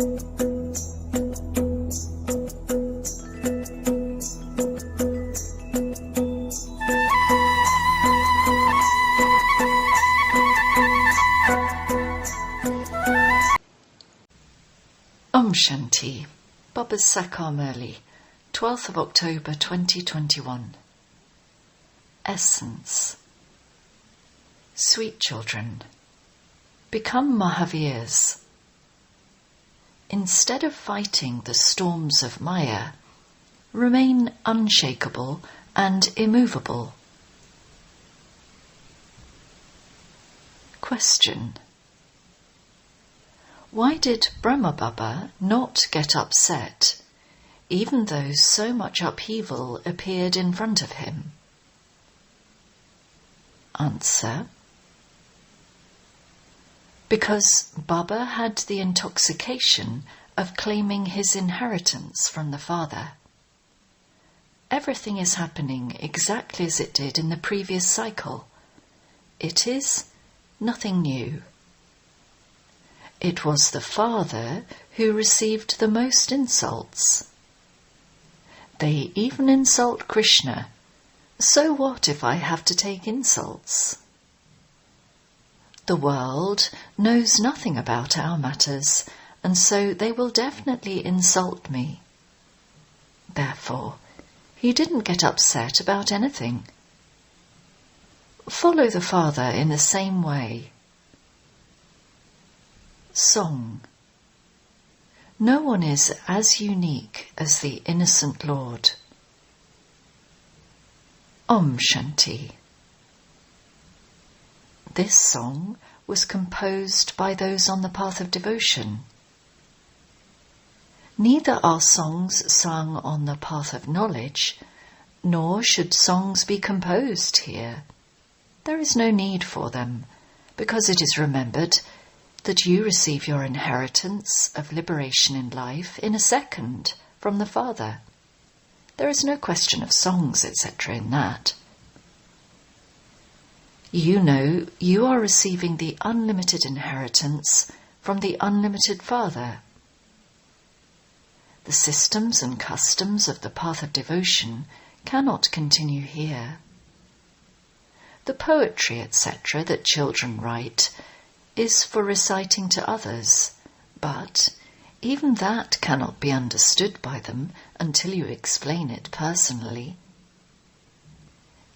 Om Shanti, Baba's Saakar Murali, 12th of October 2021. Essence. Sweet children, become Mahavirs. Instead of fighting the storms of Maya, remain unshakable and immovable. Question. Why did Brahma Baba not get upset, even though so much upheaval appeared in front of him? Answer. Because Baba had the intoxication of claiming his inheritance from the father. Everything is happening exactly as it did in the previous cycle. It is nothing new. It was the father who received the most insults. They even insult Krishna. So what if I have to take insults? The world knows nothing about our matters, and so they will definitely insult me. Therefore, he didn't get upset about anything. Follow the father in the same way. Song. No one is as unique as the innocent Lord. Om Shanti. This song was composed by those on the path of devotion. Neither are songs sung on the path of knowledge, nor should songs be composed here. There is no need for them, because it is remembered that you receive your inheritance of liberation in life in a second from the Father. There is no question of songs, etc. in that. You know you are receiving the unlimited inheritance from the unlimited Father. The systems and customs of the path of devotion cannot continue here. The poetry, etc., that children write is for reciting to others, but even that cannot be understood by them until you explain it personally.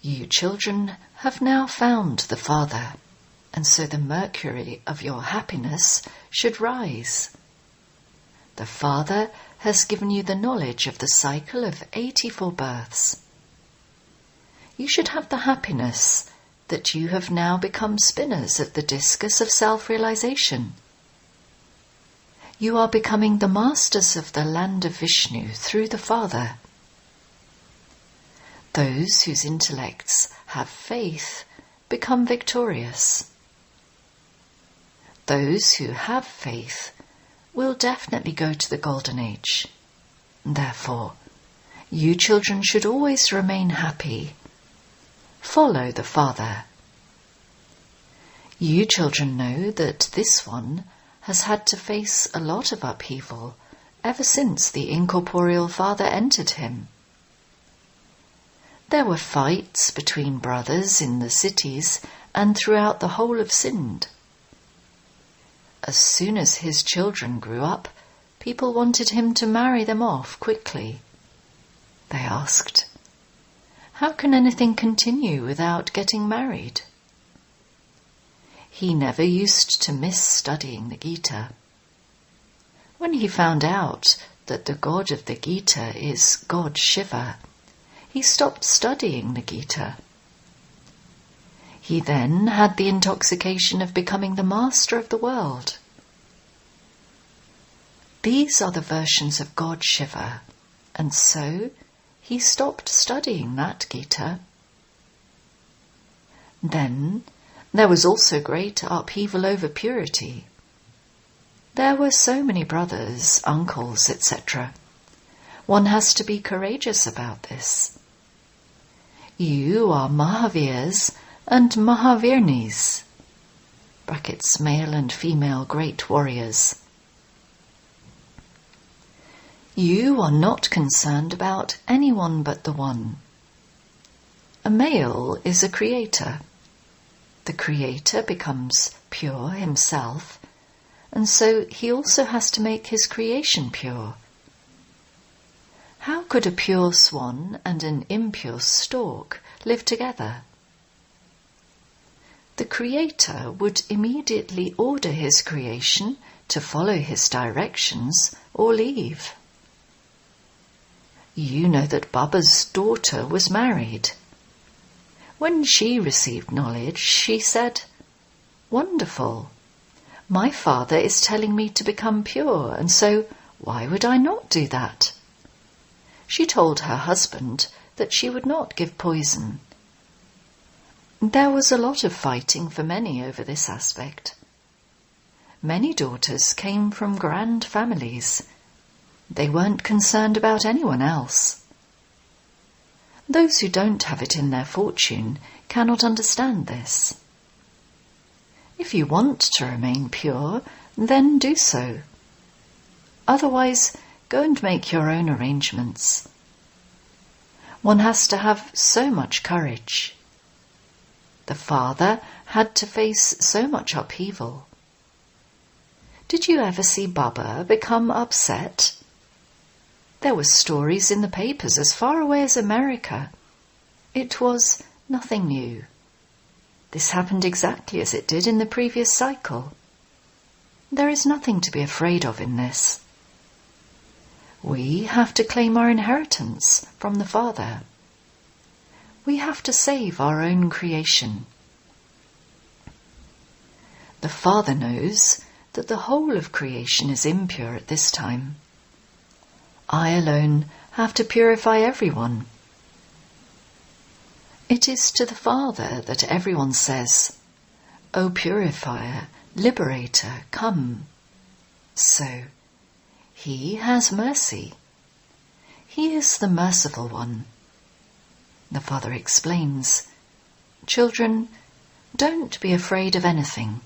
You children have now found the Father, and so the mercury of your happiness should rise. The Father has given you the knowledge of the cycle of 84 births. You should have the happiness that you have now become spinners of the discus of self-realization. You are becoming the masters of the land of Vishnu through the Father. Those whose intellects have faith become victorious. Those who have faith will definitely go to the Golden Age. Therefore, you children should always remain happy. Follow the Father. You children know that this one has had to face a lot of upheaval ever since the incorporeal Father entered him. There were fights between brothers in the cities and throughout the whole of Sindh. As soon as his children grew up, people wanted him to marry them off quickly. They asked, "How can anything continue without getting married?" He never used to miss studying the Gita. When he found out that the god of the Gita is God Shiva, he stopped studying the Gita. He then had the intoxication of becoming the master of the world. These are the versions of God Shiva, and so he stopped studying that Gita. Then there was also great upheaval over purity. There were so many brothers, uncles, etc. One has to be courageous about this. You are Mahavirs and Mahavirnis, brackets male and female great warriors. You are not concerned about anyone but the one. A male is a creator. The creator becomes pure himself, and so he also has to make his creation pure. How could a pure swan and an impure stork live together? The creator would immediately order his creation to follow his directions or leave. You know that Baba's daughter was married. When she received knowledge, she said, "Wonderful. My father is telling me to become pure, and so why would I not do that?" She told her husband that she would not give poison. There was a lot of fighting for many over this aspect. Many daughters came from grand families. They weren't concerned about anyone else. Those who don't have it in their fortune cannot understand this. If you want to remain pure, then do so. Otherwise, go and make your own arrangements. One has to have so much courage. The father had to face so much upheaval. Did you ever see Baba become upset? There were stories in the papers as far away as America. It was nothing new. This happened exactly as it did in the previous cycle. There is nothing to be afraid of in this. We have to claim our inheritance from the Father. We have to save our own creation. The Father knows that the whole of creation is impure at this time. I alone have to purify everyone. It is to the Father that everyone says, "O Purifier, Liberator, come." So, He has mercy. He is the merciful one. The Father explains, "Children, don't be afraid of anything.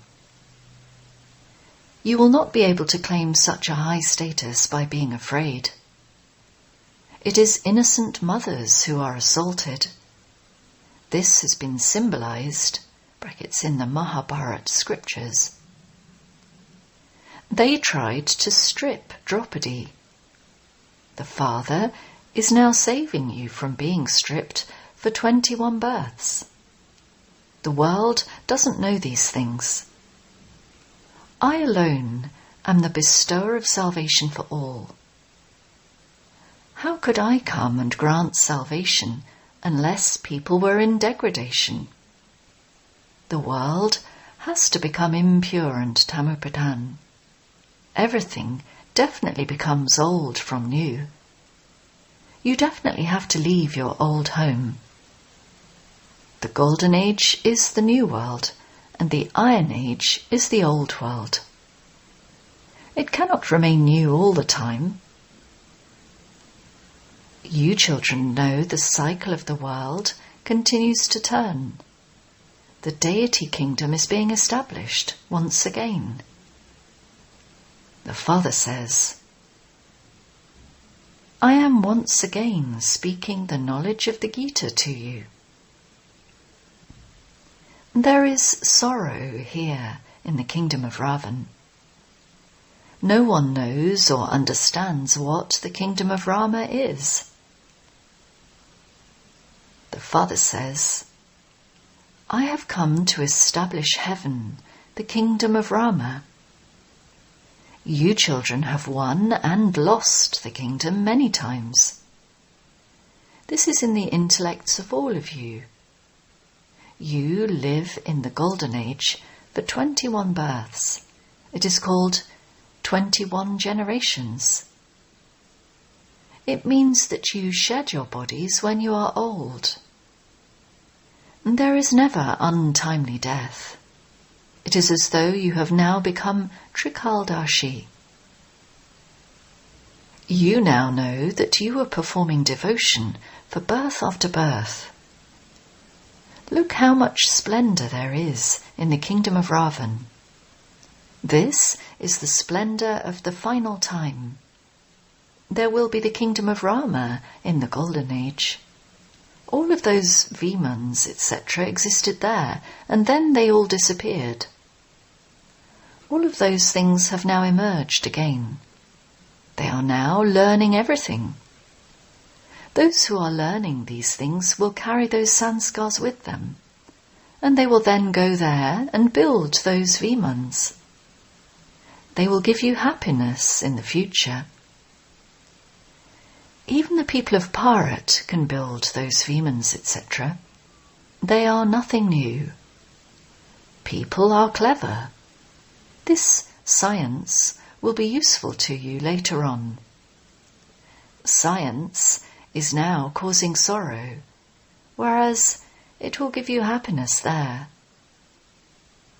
You will not be able to claim such a high status by being afraid. It is innocent mothers who are assaulted. This has been symbolized, brackets in the Mahabharata scriptures. They tried to strip Draupadi. The Father is now saving you from being stripped for 21 births. The world doesn't know these things. I alone am the bestower of salvation for all. How could I come and grant salvation unless people were in degradation? The world has to become impure and tamupradhan. Everything definitely becomes old from new. You definitely have to leave your old home. The Golden Age is the new world, and the Iron Age is the old world. It cannot remain new all the time. You children know the cycle of the world continues to turn. The deity kingdom is being established once again. The Father says, "I am once again speaking the knowledge of the Gita to you." There is sorrow here in the kingdom of Ravan. No one knows or understands what the kingdom of Rama is. The Father says, "I have come to establish heaven, the kingdom of Rama." You children have won and lost the kingdom many times. This is in the intellects of all of you. You live in the Golden Age for 21 births. It is called 21 generations. It means that you shed your bodies when you are old. There is never untimely death. It is as though you have now become Trikaldashi. You now know that you are performing devotion for birth after birth. Look how much splendor there is in the kingdom of Ravan. This is the splendor of the final time. there will be the kingdom of Rama in the Golden Age. All of those Vimans, etc. existed there, and then they all disappeared. All of those things have now emerged again. They are now learning everything. Those who are learning these things will carry those sanskars with them, and they will then go there and build those Vimans. They will give you happiness in the future. Even the people of Bharat can build those Vimans, etc. They are nothing new. People are clever. This science will be useful to you later on. Science is now causing sorrow, whereas it will give you happiness there.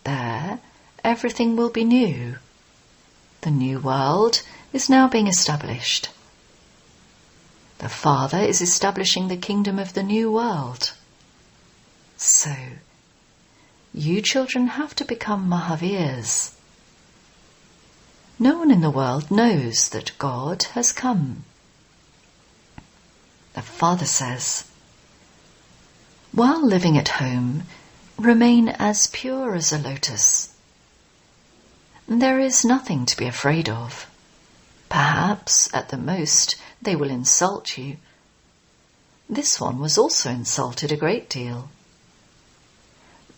There, everything will be new. The new world is now being established. The Father is establishing the kingdom of the new world. So, you children have to become Mahavirs. No one in the world knows that God has come. The Father says, while living at home, remain as pure as a lotus. There is nothing to be afraid of. Perhaps, at the most, they will insult you. This one was also insulted a great deal.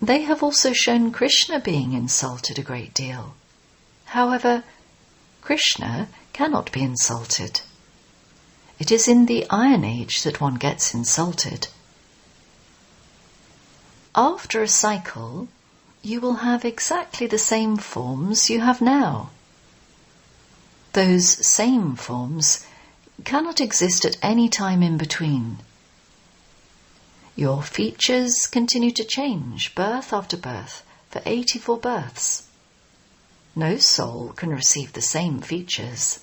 They have also shown Krishna being insulted a great deal. However, Krishna cannot be insulted. It is in the Iron Age that one gets insulted. After a cycle, you will have exactly the same forms you have now. Those same forms cannot exist at any time in between. Your features continue to change birth after birth for 84 births. No soul can receive the same features.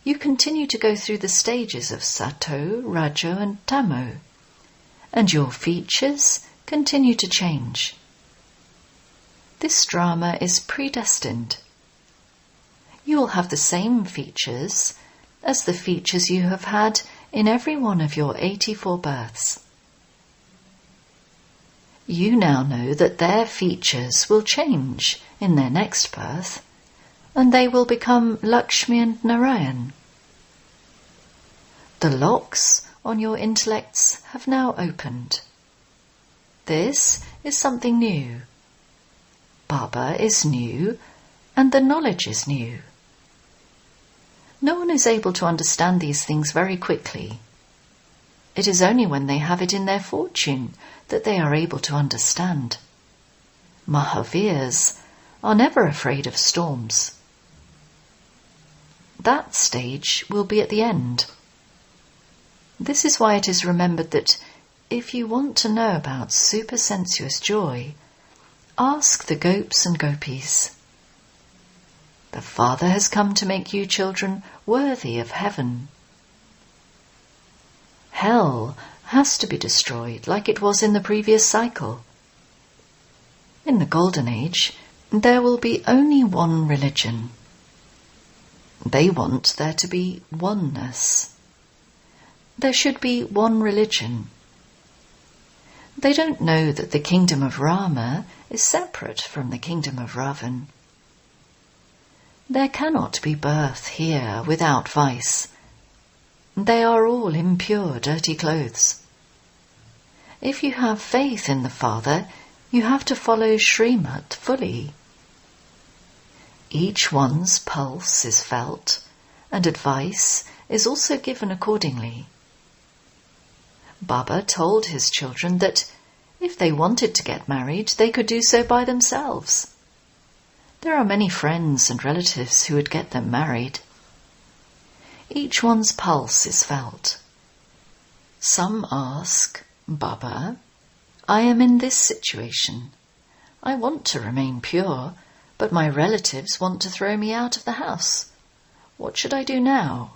You continue to go through the stages of Sato, Rajo and Tamo, and your features continue to change. This drama is predestined. You will have the same features as the features you have had in every one of your 84 births. You now know that their features will change in their next birth, and they will become Lakshmi and Narayan. The locks on your intellects have now opened. This is something new. Baba is new, and the knowledge is new. No one is able to understand these things very quickly. It is only when they have it in their fortune that they are able to understand. Mahavirs are never afraid of storms. That stage will be at the end. This is why it is remembered that if you want to know about supersensuous joy, ask the gopis and gopis. The Father has come to make you children worthy of heaven. Hell has to be destroyed like it was in the previous cycle. In the Golden Age, there will be only one religion. They want there to be oneness. There should be one religion. They don't know that the kingdom of Rama is separate from the kingdom of Ravan. There cannot be birth here without vice. They are all impure, dirty clothes. If you have faith in the Father, you have to follow Srimad fully. Each one's pulse is felt, and advice is also given accordingly. Baba told his children that if they wanted to get married, they could do so by themselves. There are many friends and relatives who would get them married. Each one's pulse is felt. Some ask, Baba, I am in this situation. I want to remain pure, but my relatives want to throw me out of the house. What should I do now?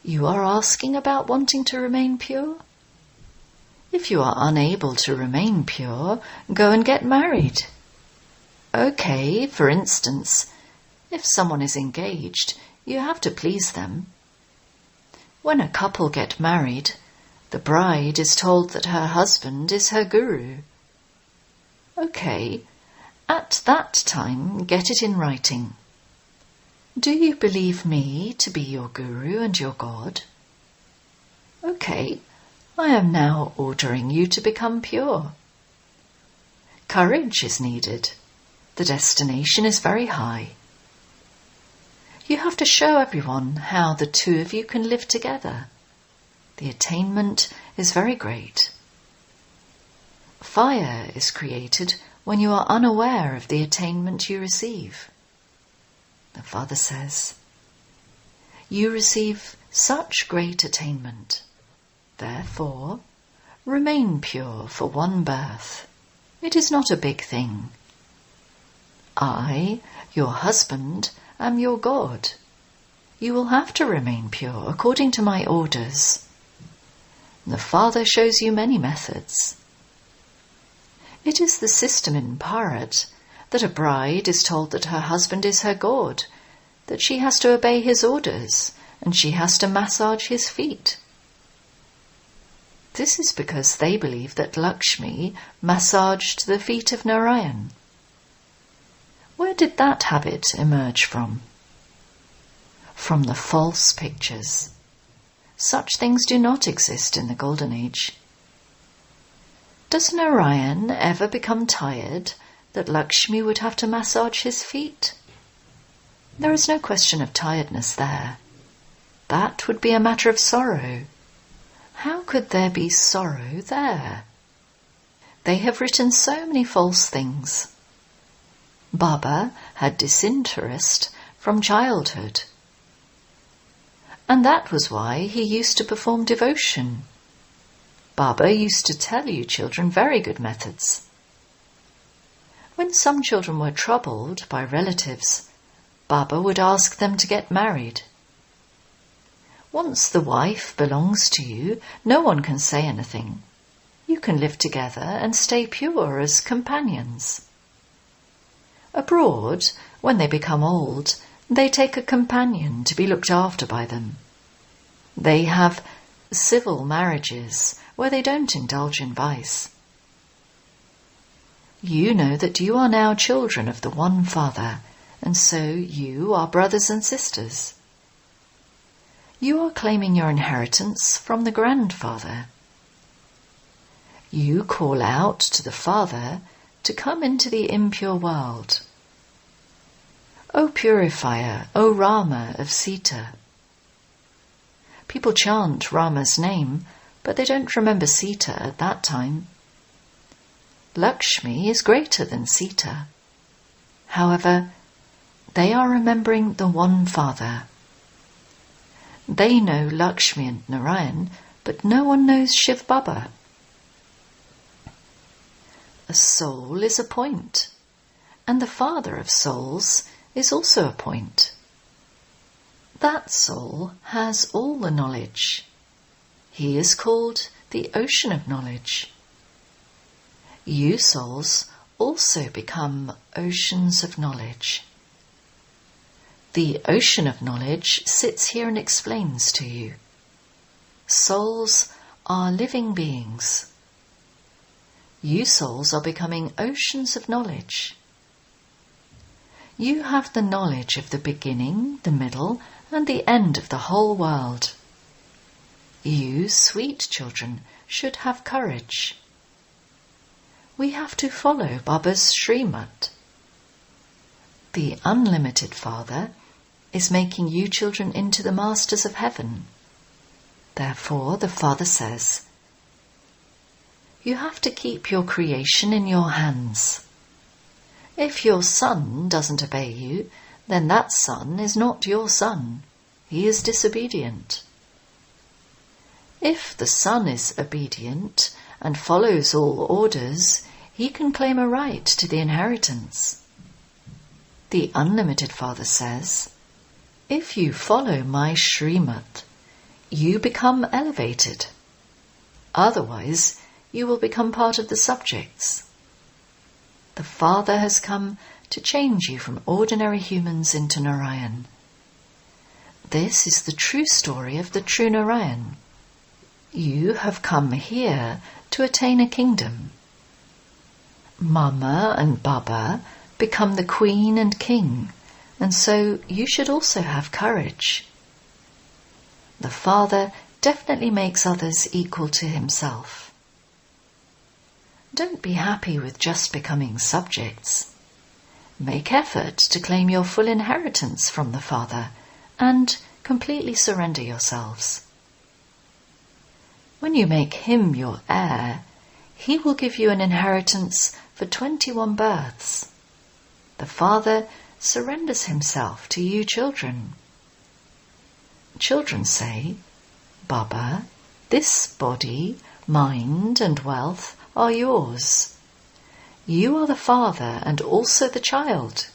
You are asking about wanting to remain pure? If you are unable to remain pure, go and get married. Okay, for instance, If someone is engaged, you have to please them. When a couple get married, the bride is told that her husband is her guru. Okay, at that time get it in writing. Do you believe me to be your guru and your God? Okay, I am now ordering you to become pure. Courage is needed. The destination is very high. You have to show everyone how the two of you can live together. The attainment is very great. Fire is created when you are unaware of the attainment you receive. The Father says, you receive such great attainment. Therefore, remain pure for one birth. It is not a big thing. I, your husband, am your God. You will have to remain pure according to my orders. The Father shows you many methods. It is the system in Bharat that a bride is told that her husband is her God, that she has to obey his orders, and she has to massage his feet. This is because they believe that Lakshmi massaged the feet of Narayan. Where did that habit emerge from? From the false pictures. Such things do not exist in the Golden Age. Does Narayan ever become tired that Lakshmi would have to massage his feet? There is no question of tiredness there. That would be a matter of sorrow. How could there be sorrow there? They have written so many false things. Baba had disinterest from childhood. And that was why he used to perform devotion. Baba used to tell you children very good methods. When some children were troubled by relatives, Baba would ask them to get married. Once the wife belongs to you, no one can say anything. You can live together and stay pure as companions. Abroad, when they become old, they take a companion to be looked after by them. They have civil marriages where they don't indulge in vice. You know that you are now children of the one Father, and so you are brothers and sisters. You are claiming your inheritance from the grandfather. You call out to the Father to come into the impure world. O purifier, O Rama of Sita. People chant Rama's name, but they don't remember Sita at that time. Lakshmi is greater than Sita. However, they are remembering the one Father. They know Lakshmi and Narayan, but no one knows Shiv Baba. A soul is a point, and the Father of souls is also a point. That soul has all the knowledge. He is called the ocean of knowledge. You souls also become oceans of knowledge. The ocean of knowledge sits here and explains to you. Souls are living beings. You souls are becoming oceans of knowledge. You have the knowledge of the beginning, the middle, and the end of the whole world. You, sweet children, should have courage. We have to follow Baba's Srimad. The unlimited Father is making you children into the masters of heaven. Therefore, the Father says, you have to keep your creation in your hands. If your son doesn't obey you, then that son is not your son. He is disobedient. If the son is obedient and follows all orders, he can claim a right to the inheritance. The unlimited Father says, if you follow my Srimad, you become elevated. Otherwise, you will become part of the subjects. The Father has come to change you from ordinary humans into Narayan. This is the true story of the true Narayan. You have come here to attain a kingdom. Mama and Baba become the queen and king, and so you should also have courage. The father definitely makes others equal to himself. Don't be happy with just becoming subjects. Make effort to claim your full inheritance from the father and completely surrender yourselves. When you make him your heir, he will give you an inheritance for 21 births. The father surrenders himself to you children. Children say, Baba, this body, mind and wealth are yours. You are the father and also the child.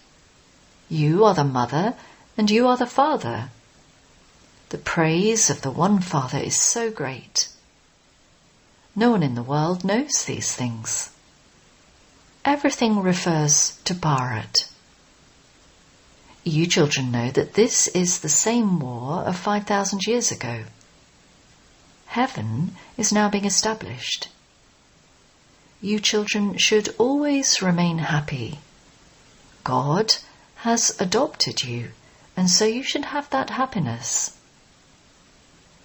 You are the mother and you are the father. The praise of the one Father is so great. No one in the world knows these things. Everything refers to Bharat. You children know that this is the same war of 5,000 years ago. Heaven is now being established. You children should always remain happy. God has adopted you, and so you should have that happiness.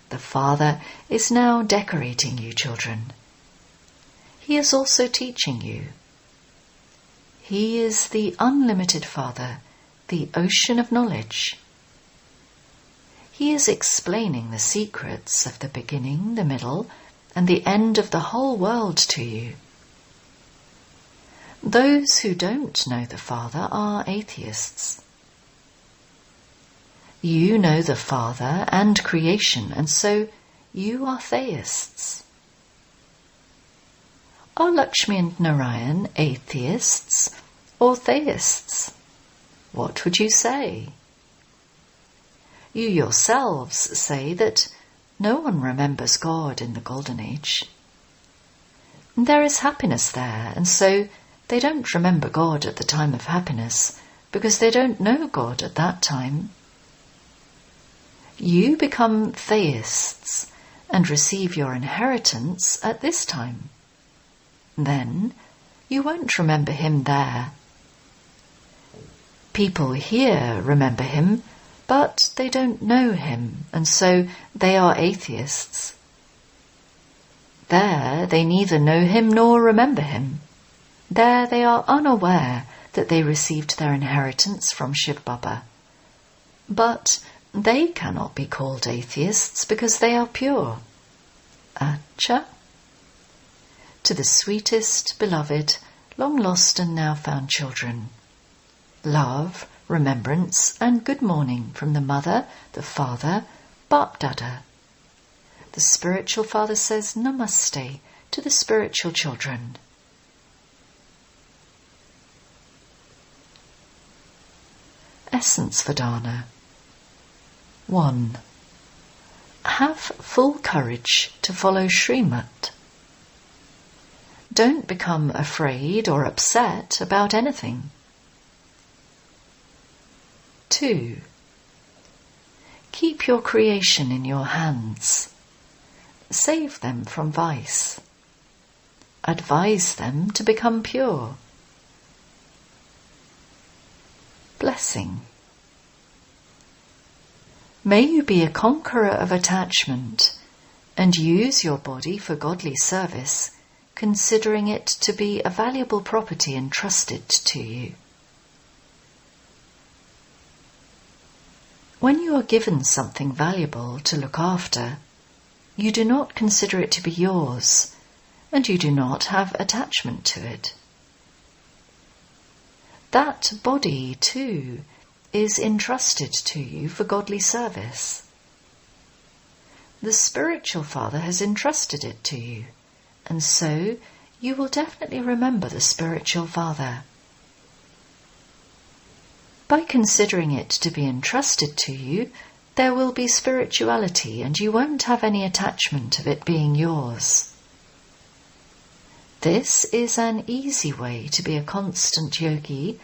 The Father is now decorating you children. He is also teaching you. He is the unlimited Father, the ocean of knowledge. He is explaining the secrets of the beginning, the middle, and the end of the whole world to you. Those who don't know the Father are atheists. You know the Father and creation, and so you are theists. Are Lakshmi and Narayan atheists or theists? What would you say? You yourselves say that no one remembers God in the Golden Age. There is happiness there, and so they don't remember God at the time of happiness because they don't know God at that time. You become theists and receive your inheritance at this time. Then you won't remember him there. People here remember him, but they don't know him, and so they are atheists. There they neither know him nor remember him. There they are unaware that they received their inheritance from Shiv Baba. But they cannot be called atheists because they are pure. Acha? To the sweetest, beloved, long lost and now found children. Love, remembrance and good morning from the Mother, the Father, Bap Dada. The spiritual father says Namaste to the spiritual children. Essence Vedana. 1. Have full courage to follow Srimat. Don't become afraid or upset about anything. 2. Keep your creation in your hands. Save them from vice. Advise them to become pure. Blessing. May you be a conqueror of attachment and use your body for godly service, considering it to be a valuable property entrusted to you. When you are given something valuable to look after, you do not consider it to be yours, and you do not have attachment to it. That body, too, is entrusted to you for godly service. The spiritual father has entrusted it to you, and so you will definitely remember the spiritual father. By considering it to be entrusted to you, there will be spirituality and you won't have any attachment of it being yours. This is an easy way to be a constant yogi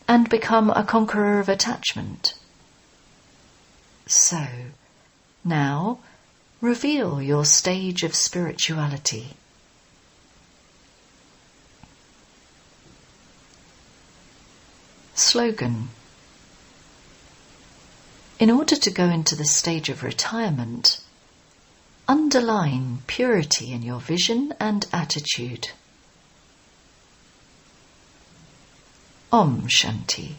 and become a conqueror of attachment. So, now, reveal your stage of spirituality. Slogan. In order to go into the stage of retirement, underline purity in your vision and attitude. Om Shanti.